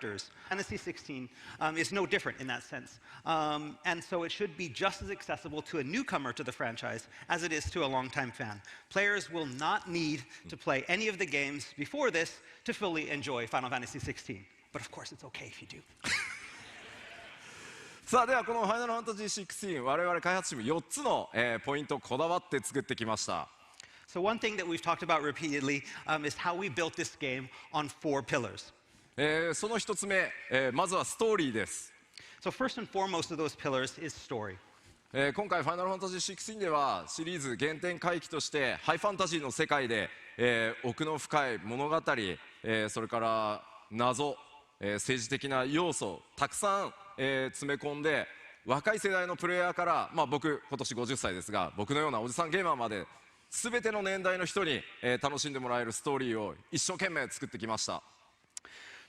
characters. Fantasy XVI is no different in that sense. And so it should be just as accessible to a newcomer to the franchise as it is to a longtime fan. Players will not need to play any of the games before this to fully enjoy Final Fantasy XVI. But of course, it's okay if you do. さあではこの「ファイナルファンタジー16」我々開発チーム4つの、ポイントをこだわって作ってきました。So one thing that we've talked about repeatedly is how we built this game on 4 pillars. その1つ目、まずはストーリーです。So first and foremost of those pillars is story. 今回「ファイナルファンタジー16」ではシリーズ原点回帰としてハイファンタジーの世界で、奥の深い物語、それから謎、政治的な要素たくさん、詰め込んで若い世代のプレイヤーから、僕今年50歳ですが僕のようなおじさんゲーマーまで全ての年代の人に、楽しんでもらえるストーリーを一生懸命作ってきました。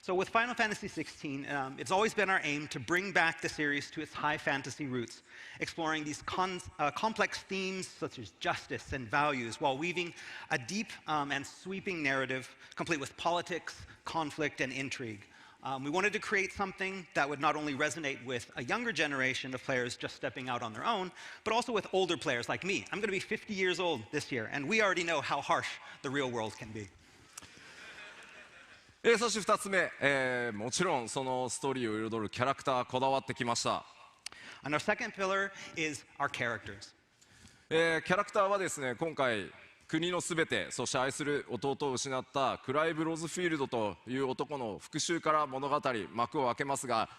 So with Final Fantasy XVI, it's always been our aim to bring back the series to its high fantasy roots, exploring these complex themes such as justice and values, while weaving a deep and sweeping narrative complete with politics, conflict, and intrigue. We wanted to create something that would not only resonate with a younger generation of players just stepping out on their own, but also with older players like me. I'm going to be 50 years old this year, and we already know how harsh the real world can be. そして2つ目、もちろんそのストーリーを彩るキャラクターこだわってきました。And our second pillar is our characters. キャラクターはですね今回国のすべてそして愛する弟を失ったクライブ・ロズフィールドという男の復讐から物語幕を開けますが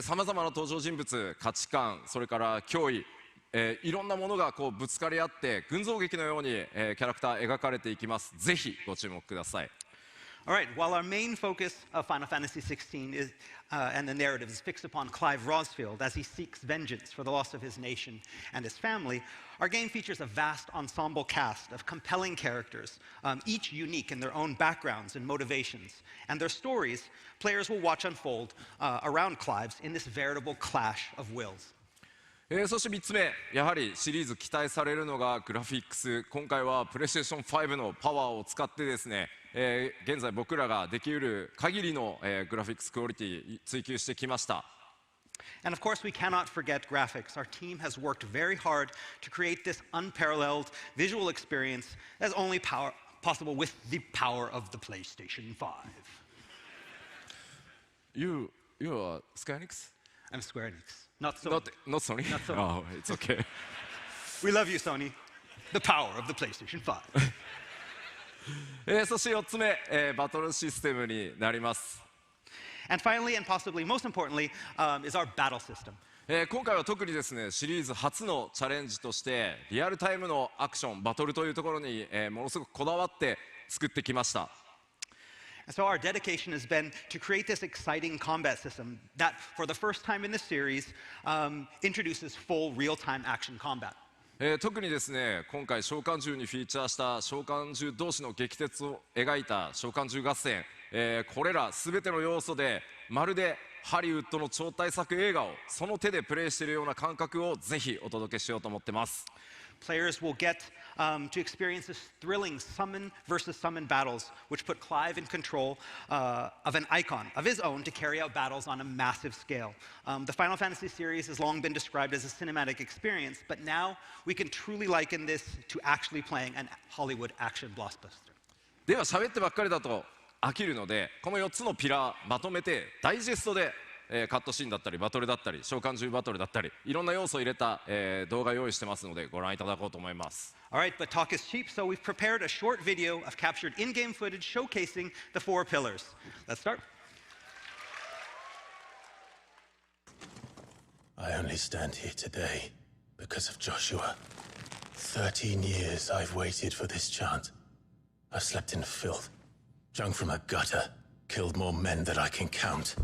さまざまな登場人物価値観それから脅威、いろんなものがこうぶつかり合って群像劇のように、キャラクター描かれていきます。ぜひご注目ください。All right, while our main focus of Final Fantasy XVI is, and the narrative is fixed upon Clive Rosfield as he seeks vengeance for the loss of his nation and his family, our game features a vast ensemble cast of compelling characters, each unique in their own backgrounds and motivations. And their stories, players will watch unfold around Clive's in this veritable clash of wills. そして3つ目、やはりシリーズ期待されるのがグラフィックス。今回はプレイステーション5のパワーを使ってですね、現在僕らができうる限りの、グラフィックスクオリティ追求してきました。And of course, we cannot forget graphics. Our team has worked very hard to create this unparalleled visual experience that's only possible with the power of the PlayStation 5. You are Square Enix? I'm Square Enix. Not Sony. Not Sony? Not Sony. Oh, it's okay. We love you, Sony. The power of the PlayStation 5. そして4つ目、バトルシステムになります。And finally, and possibly most importantly, is our battle system. 今回は特にですねシリーズ初のチャレンジとしてリアルタイムのアクションバトルというところに、ものすごくこだわって作ってきました。And so our dedication has been to create this exciting combat system that, for the first time in the series, introduces full real-time action combat. 特にですね今回召喚獣にフィーチャーした召喚獣同士の激突を描いた召喚獣合戦、これら全ての要素でまるでハリウッドの超大作映画をその手でプレイしているような感覚をぜひお届けしようと思ってます。Players will get to experience this thrilling summon versus summon battles, which put Clive in control of an icon of his own to carry out battles on a massive scale. The Final Fantasy series has long been described as a cinematic experience, but now we can truly liken this to actually playing a Hollywood action blockbuster. では喋ってばっかりだと飽きるのでこの4つのピラーまとめてダイジェストでカットシーンだったりバトルだったり召喚獣バトルだったりいろんな要素を入れた、動画用意してますのでご覧いただこうと思います。Alright, but talk is cheap, so we've prepared a short video of captured in-game footage showcasing the 4 pillars. Let's start. I only stand here today because of Joshua. 13 years I've waited for this chance. I've slept in filth, drunk from a gutter, killed more men than I can count.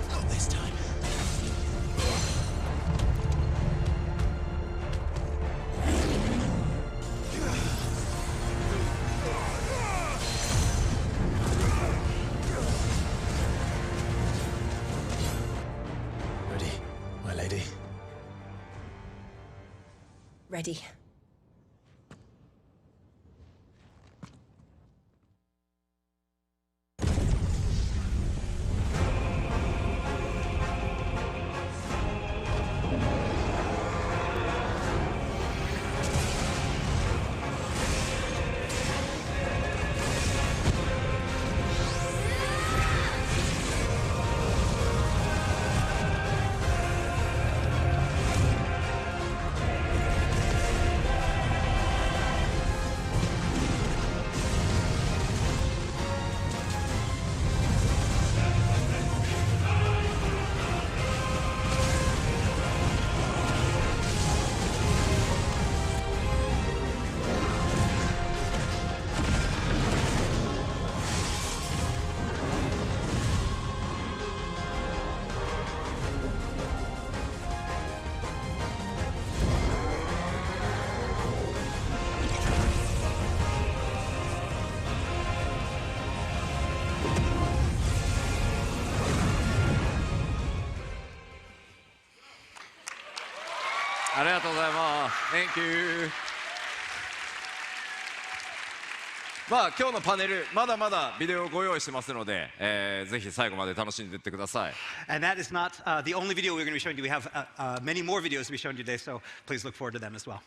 Not this time. Ready, my lady? Ready. Thank you. まあ今日のパネルまだまだビデオをご用意してますので、ぜひ最後まで楽しんでいってください。And that is not the only video we're going to be showing you. We have many more videos to be showing you today, so please look forward to them as well.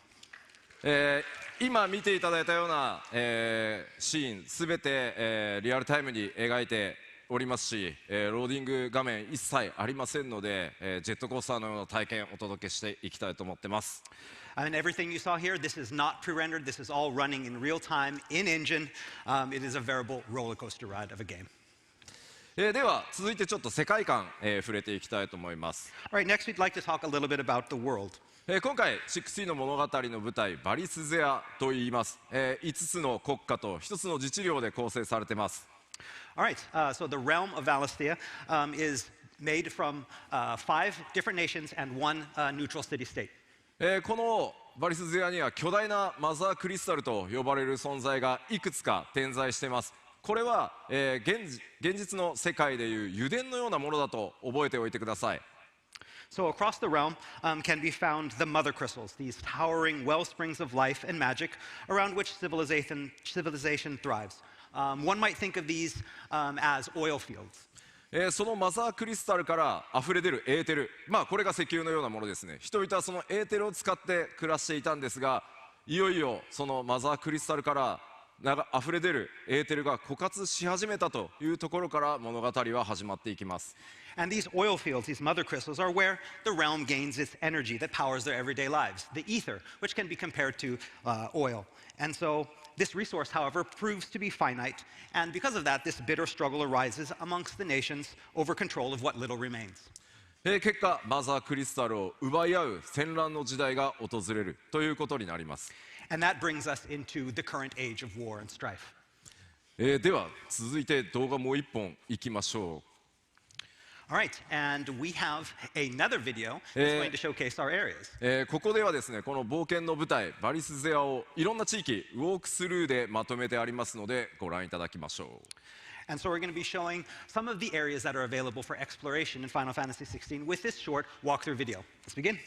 今見ていただいたような、シーンすべて、リアルタイムに描いておりますし、ローディング画面一切ありませんので、ジェットコースターのような体験をお届けしていきたいと思ってます。And everything you saw here, this is not pre-rendered. This is all running in real time, in engine. It is a veritable roller coaster ride of a game. では続いてちょっと世界観、触れていきたいと思います。All right, next we'd like to talk a little bit about the world. 今回16の物語の舞台バリスゼアといいます。5つの国家と1つの自治領で構成されています。All right, so the realm of Valisthea is made from 5 different nations and 1 neutral city-state. このバリスゼアには巨大なマザークリスタルと呼ばれる存在がいくつか点在しています。これは、現実の世界でいう油田のようなものだと覚えておいてください。So across the realm can be found the mother crystals, these towering well springs of life and magic around which civilization thrives. One might think of these as oil fields. そのマザークリスタルから溢れ出るエーテル、これが石油のようなものですね。人々はそのエーテルを使って暮らしていたんですが、いよいよそのマザークリスタルから溢れ出るエーテルが枯渇し始めたというところから物語は始まっていきます。And these oil fields, these mother crystals, are where the realm gains its energy that powers their everyday lives, the ether, which can be compared to oil. And so this resource, however, proves to be finite, and because of that, this bitter struggle arises amongst the nations over control of what little remains. 結果、マザークリスタルを奪い合う戦乱の時代が訪れるということになります。And that brings us into the current age of war and strife. では続いて動画もう一本いきましょう。All right, and we have another video that's going to showcase our areas. ここではですね、この冒険の舞台バリスゼアをいろんな地域ウォークスルーでまとめてありますのでご覧いただきましょう。And so we're going to be showing some of the areas that are available for exploration in Final Fantasy XVI with this short walkthrough video. Let's begin.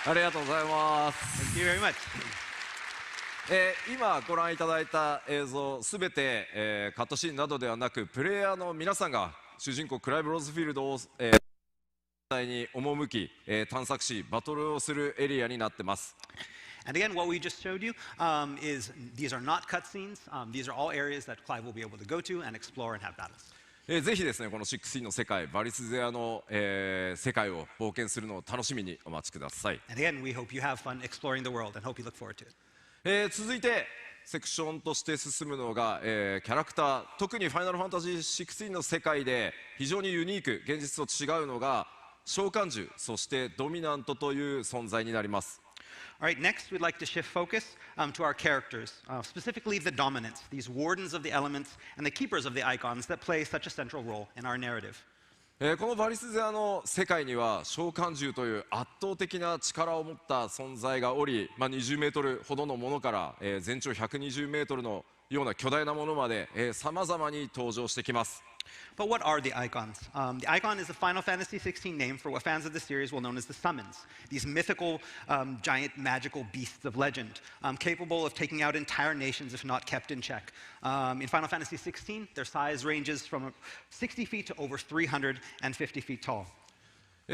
ありがとうございます。 Thank you very much. 今ご覧いただいた映像すべて、カットシーンなどではなくプレイヤーの皆さんが主人公クライブ・ローズフィールドを、実際に赴き、探索しバトルをするエリアになってます。 And again, what we just showed you is these are not cutscenes. These are all areas that Clive will be able to go to and explore and have battles. ぜひですね、この16の世界、バリスゼアの、世界を冒険するのを楽しみにお待ちください。And again, we hope you have fun exploring the world and hope you look forward to it. 続いてセクションとして進むのが、キャラクター、特にファイナルファンタジー16の世界で非常にユニーク、現実と違うのが召喚獣、そしてドミナントという存在になります。All right, next we'd like to shift focus to our characters, specifically the dominants, these wardens of the elements and the keepers of the icons that play such a central role in our narrative. このバリスゼアの世界には召喚獣という圧倒的な力を持った存在がおり、20メートルほどのものから、全長120メートルのような巨大なものまで、様々に登場してきます。But what are the icons? The icon is a Final Fantasy XVI name for what fans of the series will know as the summons, these mythical, giant, magical beasts of legend, capable of taking out entire nations if not kept in check. In Final Fantasy XVI, their size ranges from 60 feet to over 350 feet tall.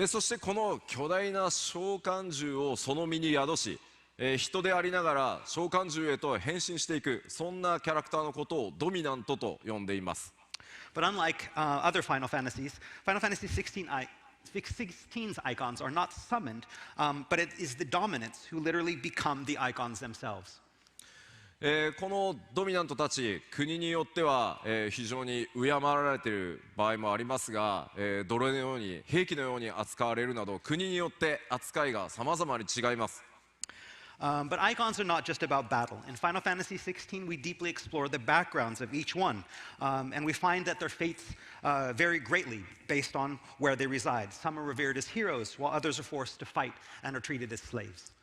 そしてこの巨大な召喚獣をその身に宿し、人でありながら召喚獣へと変身していく、そんなキャラクターのことをドミナントと呼んでいます。But unlike other Final Fantasies, Final Fantasy XVI's icons are not summoned, but it is the dominants who literally become the icons themselves. このドミナントたち、国によっては、非常に敬られている場合もありますが、奴隷のように兵器のように扱われるなど、国によって扱いが様々に違います。But icons are not just about battle. In Final Fantasy XVI, we deeply explore the backgrounds of each one, and we find that their fates vary greatly based on where they reside. Some are revered as heroes, while others are forced to fight and are treated as slaves.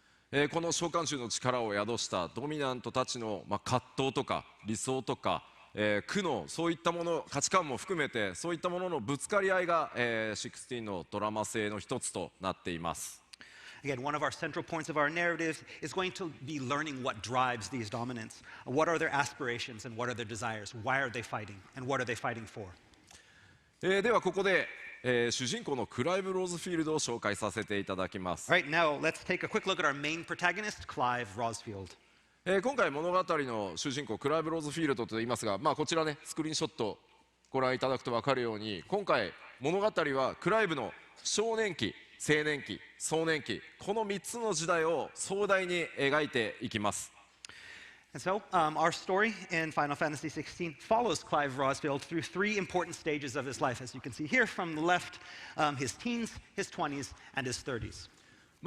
この召喚獣の力を宿したドミナントたちの、葛藤とか理想とか、苦悩、そういったもの、価値観も含めてそういったもののぶつかり合いが、16のドラマ性の一つとなっています。Again, one of our central points of our narrative is going to be learning what drives these dominants. What are their aspirations and what are their desires? Why are they fighting? And what are they fighting for? ではここで、主人公のクライブ・ローズフィールドを紹介させていただきます。All right, now let's take a quick look at our main protagonist, Clive Rosfield. 今回物語の主人公クライブ・ローズフィールドと言いますが、こちらねスクリーンショットご覧いただくと分かるように、今回物語はクライブの少年期、青年期、壮年期、この3つの時代を壮大に描いていきます。And so, our story in Final Fantasy XVI follows Clive Rosfield through three important stages of his life, as you can see here from the left, his teens, his 20s, and his 30s.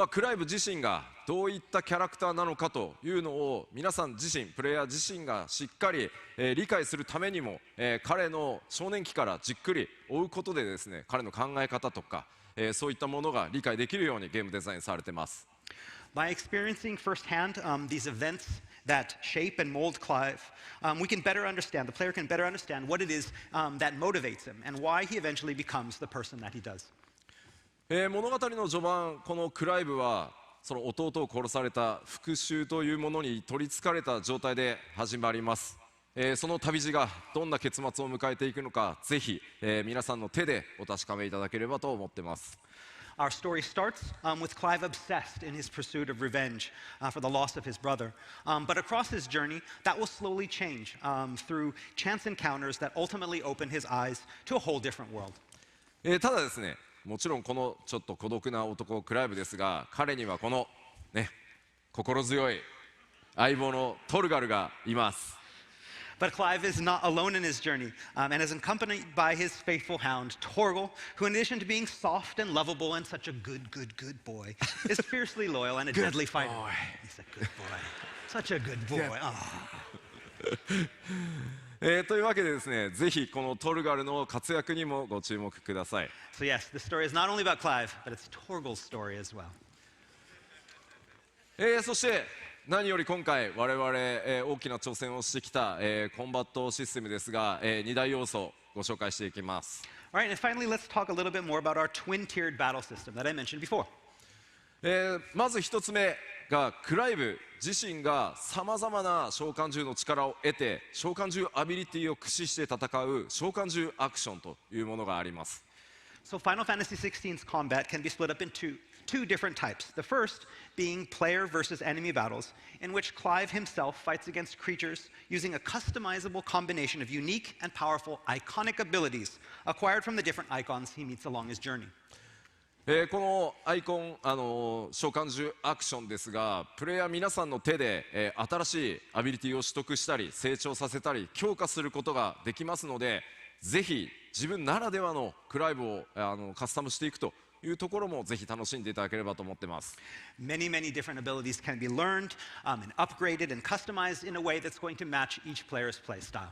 クライブ自身がどういったキャラクターなのかというのを皆さん自身、プレイヤー自身がしっかり、理解するためにも、彼の少年期からじっくり追うことでですね、彼の考え方とか、そういったものが理解できるようにゲームデザインされています。By experiencing firsthand these events that shape and mold Clive, we can better understand, the player can better understand what it is that motivates him and why he eventually becomes the person that he does. 物語の序盤、このクライブはその弟を殺された復讐というものに取りつかれた状態で始まります。その旅路がどんな結末を迎えていくのか、ぜひ、皆さんの手でお確かめいただければと思っています。Our story starts with Clive obsessed in his pursuit of revenge for the loss of his brother. But across his journey, that will slowly change through chance encounters that ultimately open his eyes to a whole different world. ただですね、もちろんこのちょっと孤独な男クライブですが、彼にはこのね、心強い相棒のトルガルがいます。But Clive is not alone in his journey, and is accompanied by his faithful hound, Torgal, who in addition to being soft and lovable and such a good boy, is fiercely loyal and a deadly fighter. He's a good boy. Such a good boy. Oh. というわけでですね、ぜひこのトルガルの活躍にもご注目ください。So yes, the story is not only about Clive, but it's Torgal's story as well. そして何より今回我々、大きな挑戦をしてきた、コンバットシステムですが、2大要素をご紹介していきます。All right, and finally, let's talk a little bit more about our twin-tiered battle system that I mentioned before. まず一つ目がクライブ自身がさまざまな召喚獣の力を得て召喚獣アビリティを駆使して戦う召喚獣アクションというものがあります。So Final Fantasy XVI's combat can be split up into two different types. The first being player versus enemy battles, in which Clive himself fights against creatures using a customizable combination of unique and powerful iconic abilities acquired from the different icons he meets along his journey. このアイコン、召喚獣アクションですが、プレイヤー皆さんの手で、新しいアビリティを取得したり成長させたり強化することができますので、ぜひ自分ならではのクライブをカスタムしていくというところもぜひ楽しんでいただければと思ってます。Many, many different abilities can be learned and upgraded and customized in a way that's going to match each player's play style.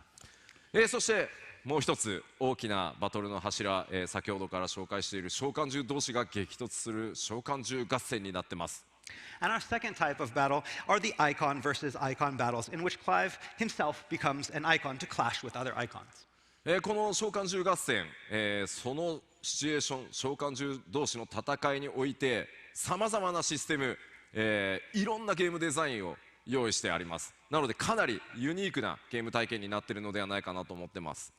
そしてもう一つ大きなバトルの柱、先ほどから紹介している召喚獣同士が激突する召喚獣合戦になってます。And our second type of battle are the icon versus icon battles, in which Clive himself becomes an icon to clash with other icons. この召喚獣合戦、そのシチュエーション、召喚獣同士の戦いにおいてさまざまなシステム、いろんなゲームデザインを用意してあります。なのでかなりユニークなゲーム体験になっているのではないかなと思ってます。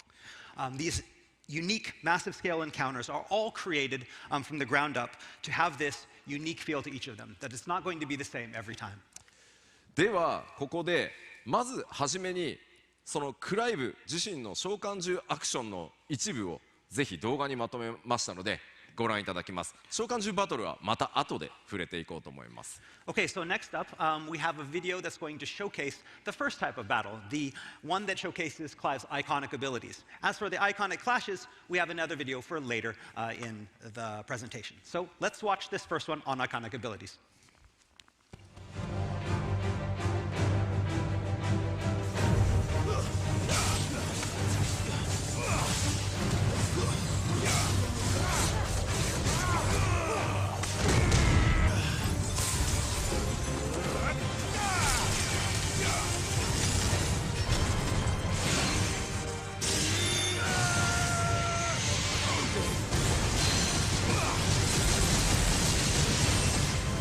These unique, massive scale encounters are all created from the ground up to have this unique feel to each of them, that it's not going to be the same every time. ではここでまずはじめにそのクライブ自身の召喚獣アクションの一部をぜひ動画にまとめましたのでご覧いただきます。召喚獣バトルはまた後で触れていこうと思います。Okay, so next up, we have a video that's going to showcase the first type of battle, the one that showcases Clive's iconic abilities. As for the iconic clashes, we have another video for later in the presentation. So let's watch this first one on iconic abilities.